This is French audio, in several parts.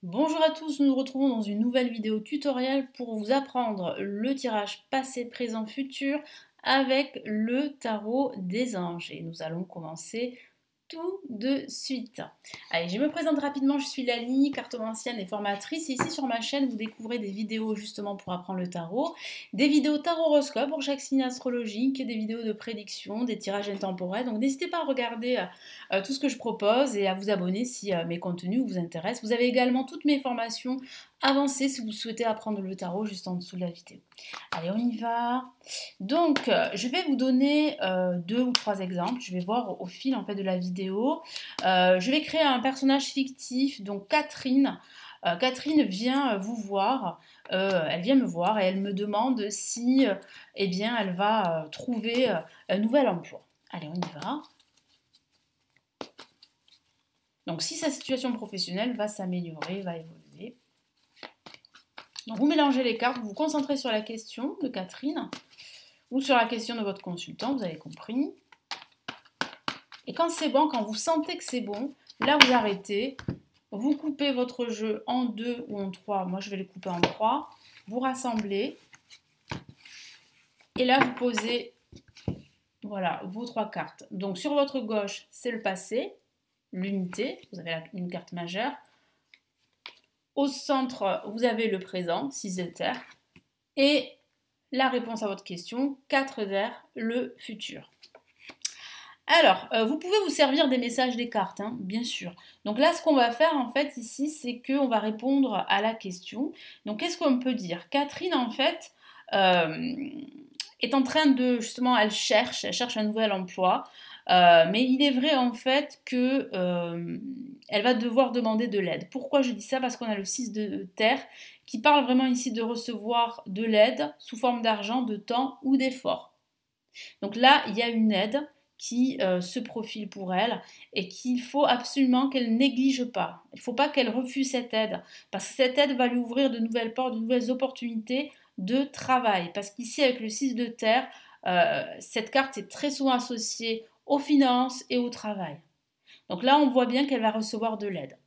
Bonjour à tous, nous nous retrouvons dans une nouvelle vidéo tutoriel pour vous apprendre le tirage passé, présent, futur avec le tarot des anges. Et nous allons commencer tout de suite. Allez, je me présente rapidement, je suis Lali, cartomancienne et formatrice. Et ici sur ma chaîne, vous découvrez des vidéos justement pour apprendre le tarot, des vidéos tarot-horoscope pour chaque signe astrologique, des vidéos de prédiction, des tirages intemporels. Donc n'hésitez pas à regarder tout ce que je propose et à vous abonner si mes contenus vous intéressent. Vous avez également toutes mes formations avancées si vous souhaitez apprendre le tarot juste en dessous de la vidéo. Allez, on y va. Donc, je vais vous donner 2 ou 3 exemples. Je vais voir au fil en fait de la vidéo. Je vais créer un personnage fictif, donc Catherine. Catherine vient vous voir. Elle vient me voir et elle me demande si, eh bien, elle va trouver un nouvel emploi. Allez, on y va. Donc, si sa situation professionnelle va s'améliorer, va évoluer. Donc, vous mélangez les cartes, vous vous concentrez sur la question de Catherine ou sur la question de votre consultant, vous avez compris. Et quand c'est bon, quand vous sentez que c'est bon, là vous arrêtez, vous coupez votre jeu en 2 ou en 3, moi je vais le couper en 3, vous rassemblez, et là vous posez, voilà, vos 3 cartes. Donc sur votre gauche, c'est le passé, l'unité, vous avez une carte majeure. Au centre, vous avez le présent, 6 de terre, et la réponse à votre question, 4 d'air, le futur. Alors, vous pouvez vous servir des messages des cartes, hein, bien sûr. Donc là, ce qu'on va faire en fait ici, c'est qu'on va répondre à la question. Donc, qu'est-ce qu'on peut dire? Catherine, en fait, est en train de, justement, elle cherche un nouvel emploi. Mais il est vrai en fait que elle va devoir demander de l'aide. Pourquoi je dis ça? Parce qu'on a le 6 de terre qui parle vraiment ici de recevoir de l'aide sous forme d'argent, de temps ou d'effort. Donc là, il y a une aide qui se profile pour elle et qu'il faut absolument qu'elle néglige pas. Il ne faut pas qu'elle refuse cette aide parce que cette aide va lui ouvrir de nouvelles portes, de nouvelles opportunités de travail. Parce qu'ici, avec le 6 de terre, cette carte est très souvent associée aux finances et au travail. Donc là, on voit bien qu'elle va recevoir de l'aide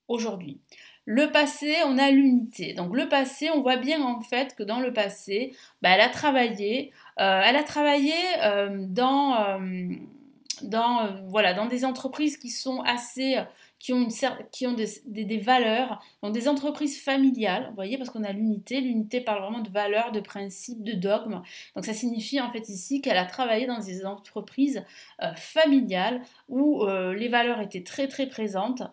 aujourd'hui. Le passé, on a l'unité. Donc le passé, on voit bien en fait que dans le passé, elle a travaillé, voilà, dans des entreprises qui sont assez, qui ont des valeurs, donc des entreprises familiales, vous voyez, parce qu'on a l'unité. L'unité parle vraiment de valeurs, de principes, de dogmes. Donc ça signifie en fait ici qu'elle a travaillé dans des entreprises familiales où les valeurs étaient très très présentes,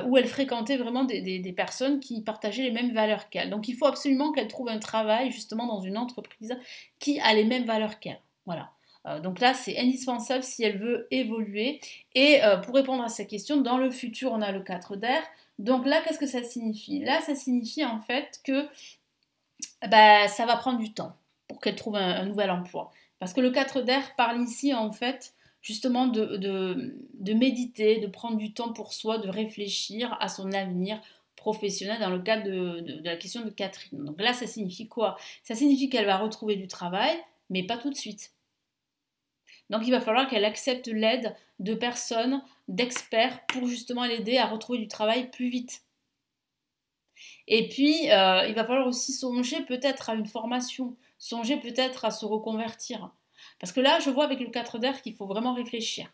où elle fréquentait vraiment des personnes qui partageaient les mêmes valeurs qu'elle. Donc il faut absolument qu'elle trouve un travail justement dans une entreprise qui a les mêmes valeurs qu'elle. Voilà. Donc là, c'est indispensable si elle veut évoluer. Et pour répondre à cette question, dans le futur, on a le 4 d'air. Donc là, qu'est-ce que ça signifie? Là, ça signifie en fait que ça va prendre du temps pour qu'elle trouve un nouvel emploi. Parce que le 4 d'air parle ici en fait justement de méditer, de prendre du temps pour soi, de réfléchir à son avenir professionnel dans le cadre de la question de Catherine. Donc là, ça signifie quoi? Ça signifie qu'elle va retrouver du travail, mais pas tout de suite. Donc il va falloir qu'elle accepte l'aide de personnes, d'experts, pour justement l'aider à retrouver du travail plus vite. Et puis, il va falloir aussi songer peut-être à une formation, songer peut-être à se reconvertir. Parce que là, je vois avec le 4 d'air qu'il faut vraiment réfléchir,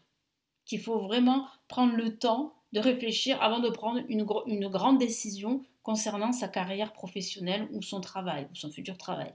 qu'il faut vraiment prendre le temps de réfléchir avant de prendre une grande décision concernant sa carrière professionnelle ou son travail, ou son futur travail.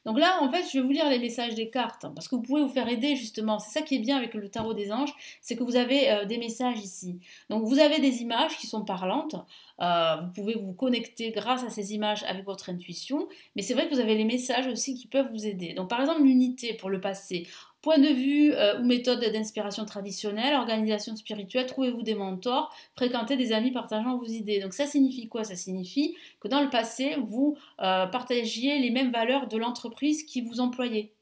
Donc là, en fait, je vais vous lire les messages des cartes, hein, parce que vous pouvez vous faire aider justement. C'est ça qui est bien avec le tarot des anges, c'est que vous avez des messages ici. Donc vous avez des images qui sont parlantes, vous pouvez vous connecter grâce à ces images avec votre intuition, mais c'est vrai que vous avez les messages aussi qui peuvent vous aider. Donc par exemple, l'unité pour le passé. Point de vue ou méthode d'inspiration traditionnelle, organisation spirituelle, trouvez-vous des mentors, fréquentez des amis partageant vos idées. Donc ça signifie quoi? Ça signifie que dans le passé, vous partagiez les mêmes valeurs de l'entreprise qui vous employait.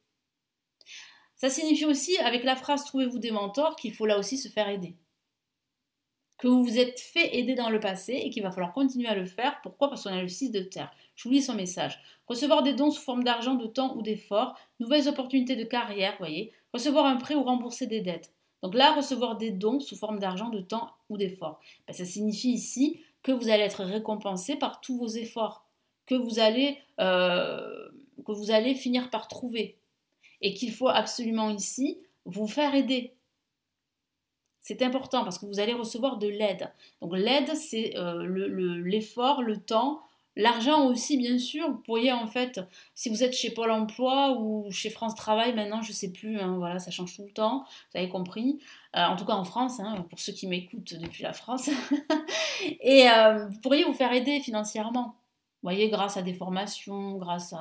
Ça signifie aussi, avec la phrase trouvez-vous des mentors, qu'il faut là aussi se faire aider. Que vous vous êtes fait aider dans le passé et qu'il va falloir continuer à le faire. Pourquoi? Parce qu'on a le 6 de terre. Je vous lis son message. Recevoir des dons sous forme d'argent, de temps ou d'effort, nouvelles opportunités de carrière, voyez. Recevoir un prêt ou rembourser des dettes. Donc là, recevoir des dons sous forme d'argent, de temps ou d'effort. Ça signifie ici que vous allez être récompensé par tous vos efforts, que vous allez finir par trouver. Et qu'il faut absolument ici vous faire aider. C'est important parce que vous allez recevoir de l'aide. Donc l'aide, c'est l'effort, le temps, l'argent aussi, bien sûr. Vous pourriez en fait, si vous êtes chez Pôle Emploi ou chez France Travail, maintenant, je ne sais plus, hein, voilà, ça change tout le temps, vous avez compris. En tout cas en France, hein, pour ceux qui m'écoutent depuis la France. Et vous pourriez vous faire aider financièrement. Vous voyez, grâce à des formations, grâce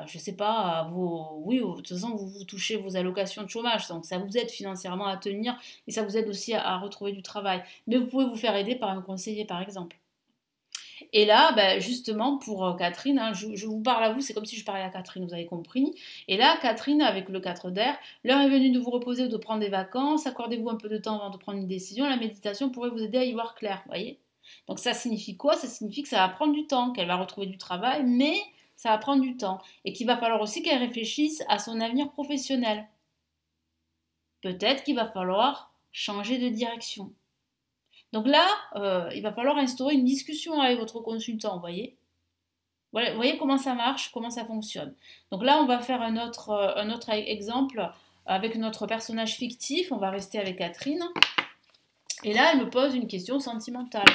je sais pas, à vos... Oui, de toute façon, vous touchez vos allocations de chômage, donc ça vous aide financièrement à tenir et ça vous aide aussi à retrouver du travail. Mais vous pouvez vous faire aider par un conseiller, par exemple. Et là, ben, justement, pour Catherine, hein, je vous parle à vous, c'est comme si je parlais à Catherine, vous avez compris. Et là, Catherine, avec le 4 d'air, l'heure est venue de vous reposer ou de prendre des vacances, accordez-vous un peu de temps avant de prendre une décision, la méditation pourrait vous aider à y voir clair, vous voyez. Donc ça signifie quoi? Ça signifie que ça va prendre du temps, qu'elle va retrouver du travail, mais ça va prendre du temps. Et qu'il va falloir aussi qu'elle réfléchisse à son avenir professionnel. Peut-être qu'il va falloir changer de direction. Donc là, il va falloir instaurer une discussion avec votre consultant, vous voyez. Voilà, vous voyez comment ça marche, comment ça fonctionne. Donc là, on va faire un autre exemple avec notre personnage fictif. On va rester avec Catherine. Et là, elle me pose une question sentimentale.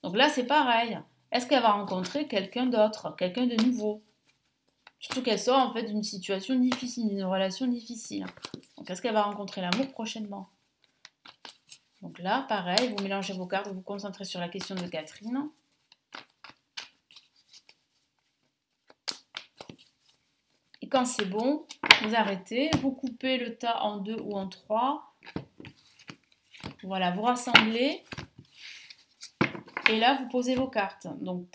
Donc là, c'est pareil. Est-ce qu'elle va rencontrer quelqu'un d'autre, quelqu'un de nouveau? Surtout qu'elle sort en fait d'une situation difficile, d'une relation difficile. Donc est-ce qu'elle va rencontrer l'amour prochainement? Donc là, pareil, vous mélangez vos cartes, vous vous concentrez sur la question de Catherine. Et quand c'est bon, vous arrêtez, vous coupez le tas en 2 ou en 3. Voilà, vous rassemblez. Et là, vous posez vos cartes. Donc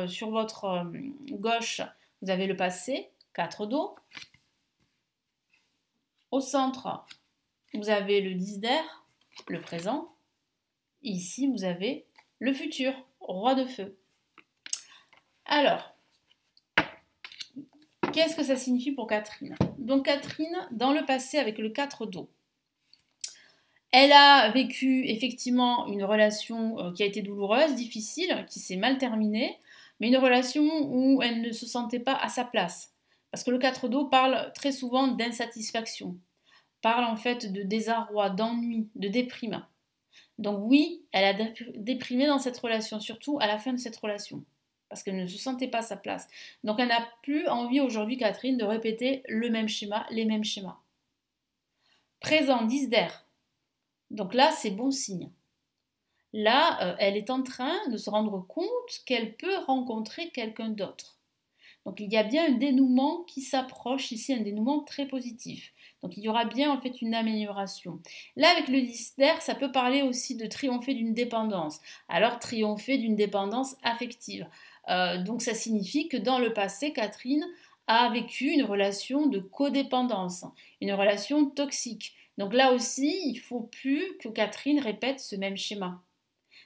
sur votre gauche, vous avez le passé, 4 dos. Au centre, vous avez le 10 d'air, le présent. Et ici, vous avez le futur, roi de feu. Alors, qu'est-ce que ça signifie pour Catherine? Donc Catherine, dans le passé, avec le 4 d'eau, elle a vécu effectivement une relation qui a été douloureuse, difficile, qui s'est mal terminée, mais une relation où elle ne se sentait pas à sa place. Parce que le 4 d'eau parle très souvent d'insatisfaction, parle en fait de désarroi, d'ennui, de déprime. Donc oui, elle a déprimé dans cette relation, surtout à la fin de cette relation, parce qu'elle ne se sentait pas à sa place. Donc elle n'a plus envie aujourd'hui, Catherine, de répéter le même schéma, les mêmes schémas. Présent, 10 d'air. Donc là, c'est bon signe. Là, elle est en train de se rendre compte qu'elle peut rencontrer quelqu'un d'autre. Donc il y a bien un dénouement qui s'approche ici, un dénouement très positif. Donc il y aura bien en fait une amélioration. Là avec le 10 d'air, ça peut parler aussi de triompher d'une dépendance. Alors triompher d'une dépendance affective. Donc ça signifie que dans le passé, Catherine a vécu une relation de codépendance, une relation toxique. Donc là aussi, il ne faut plus que Catherine répète ce même schéma.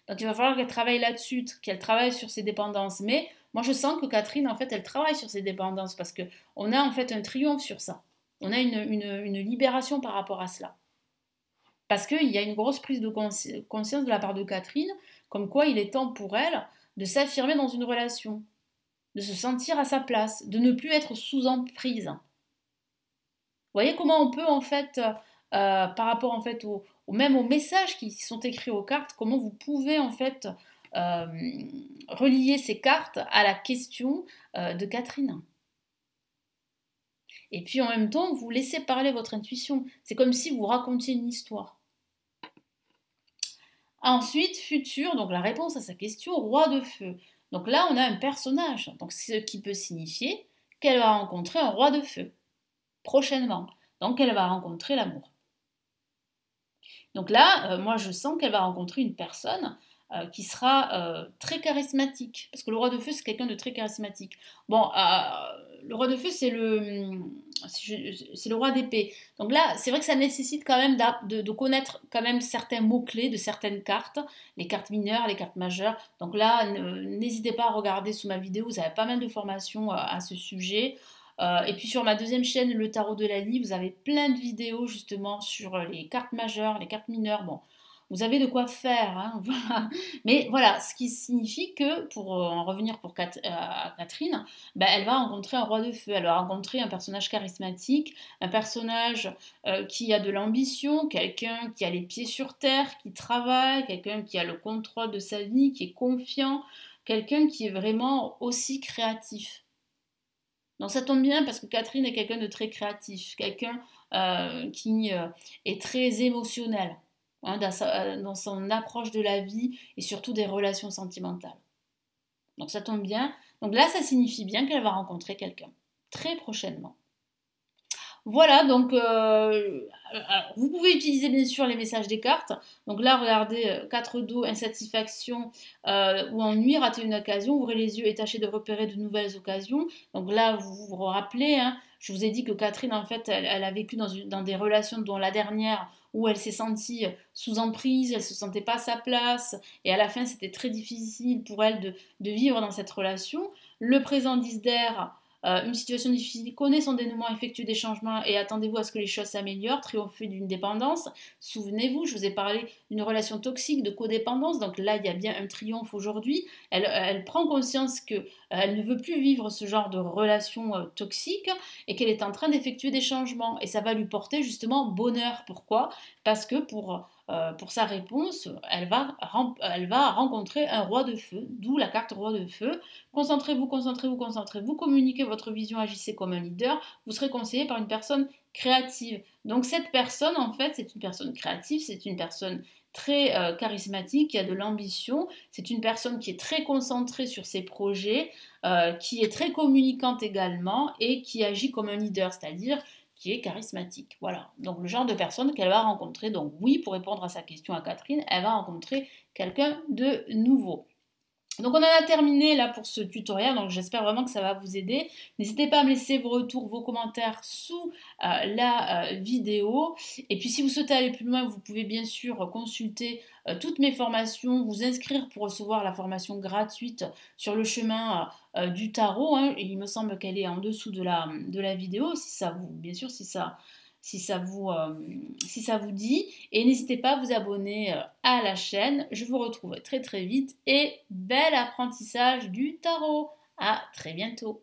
Donc il va falloir qu'elle travaille là-dessus, qu'elle travaille sur ses dépendances. Mais moi je sens que Catherine, en fait, elle travaille sur ses dépendances parce qu'on a en fait un triomphe sur ça. On a une libération par rapport à cela. Parce qu'il y a une grosse prise de conscience de la part de Catherine, comme quoi il est temps pour elle de s'affirmer dans une relation, de se sentir à sa place, de ne plus être sous emprise. Vous voyez comment on peut en fait, par rapport en fait même aux messages qui sont écrits aux cartes, comment vous pouvez en fait relier ces cartes à la question de Catherine. Et puis en même temps, vous laissez parler votre intuition. C'est comme si vous racontiez une histoire. Ensuite, futur, donc la réponse à sa question, roi de feu. Donc là, on a un personnage, donc ce qui peut signifier qu'elle va rencontrer un roi de feu prochainement. Donc elle va rencontrer l'amour. Donc là, moi je sens qu'elle va rencontrer une personne qui sera très charismatique. Parce que le roi de feu, c'est quelqu'un de très charismatique. Bon, le roi de feu, c'est le roi d'épée. Donc là, c'est vrai que ça nécessite quand même de connaître quand même certains mots-clés de certaines cartes, les cartes mineures, les cartes majeures. Donc là, n'hésitez pas à regarder sous ma vidéo, vous avez pas mal de formations à ce sujet. Et puis sur ma deuxième chaîne, le tarot de Lali, vous avez plein de vidéos justement sur les cartes majeures, les cartes mineures. Bon, vous avez de quoi faire, hein, voilà. Mais voilà, ce qui signifie que, pour en revenir à Catherine, ben, elle va rencontrer un roi de feu, elle va rencontrer un personnage charismatique, un personnage qui a de l'ambition, quelqu'un qui a les pieds sur terre, qui travaille, quelqu'un qui a le contrôle de sa vie, qui est confiant, quelqu'un qui est vraiment aussi créatif. Donc ça tombe bien parce que Catherine est quelqu'un de très créatif, quelqu'un qui est très émotionnel, hein, dans son approche de la vie et surtout des relations sentimentales. Donc ça tombe bien. Donc là, ça signifie bien qu'elle va rencontrer quelqu'un très prochainement. Voilà, donc vous pouvez utiliser bien sûr les messages des cartes. Donc là, regardez, 4 dos, insatisfaction ou ennui, rater une occasion, ouvrez les yeux et tâchez de repérer de nouvelles occasions. Donc là, vous vous rappelez, hein, je vous ai dit que Catherine, en fait, elle a vécu dans des relations dont la dernière, où elle s'est sentie sous emprise, elle ne se sentait pas à sa place, et à la fin, c'était très difficile pour elle de vivre dans cette relation. Le présent d'Isder, une situation difficile, connaît son dénouement, effectue des changements et attendez-vous à ce que les choses s'améliorent, triompher d'une dépendance. Souvenez-vous, je vous ai parlé d'une relation toxique, de codépendance, donc là il y a bien un triomphe aujourd'hui. Elle prend conscience qu'elle ne veut plus vivre ce genre de relation toxique et qu'elle est en train d'effectuer des changements et ça va lui porter justement bonheur. Pourquoi? Parce que pour sa réponse, elle va rencontrer un roi de feu, d'où la carte roi de feu. Concentrez-vous, concentrez-vous, concentrez-vous, communiquez votre vision, agissez comme un leader, vous serez conseillé par une personne créative. Donc cette personne, en fait, c'est une personne créative, c'est une personne très charismatique, qui a de l'ambition, c'est une personne qui est très concentrée sur ses projets, qui est très communicante également et qui agit comme un leader, c'est-à-dire qui est charismatique. Voilà, donc le genre de personne qu'elle va rencontrer. Donc oui, pour répondre à sa question à Catherine, elle va rencontrer quelqu'un de nouveau. Donc on en a terminé là pour ce tutoriel, donc j'espère vraiment que ça va vous aider. N'hésitez pas à me laisser vos retours, vos commentaires sous la vidéo. Et puis si vous souhaitez aller plus loin, vous pouvez bien sûr consulter toutes mes formations, vous inscrire pour recevoir la formation gratuite sur le chemin du tarot, hein. Il me semble qu'elle est en dessous de la vidéo, si ça vous, bien sûr, si ça vous dit. Et n'hésitez pas à vous abonner à la chaîne. Je vous retrouve très très vite et bel apprentissage du tarot. À très bientôt.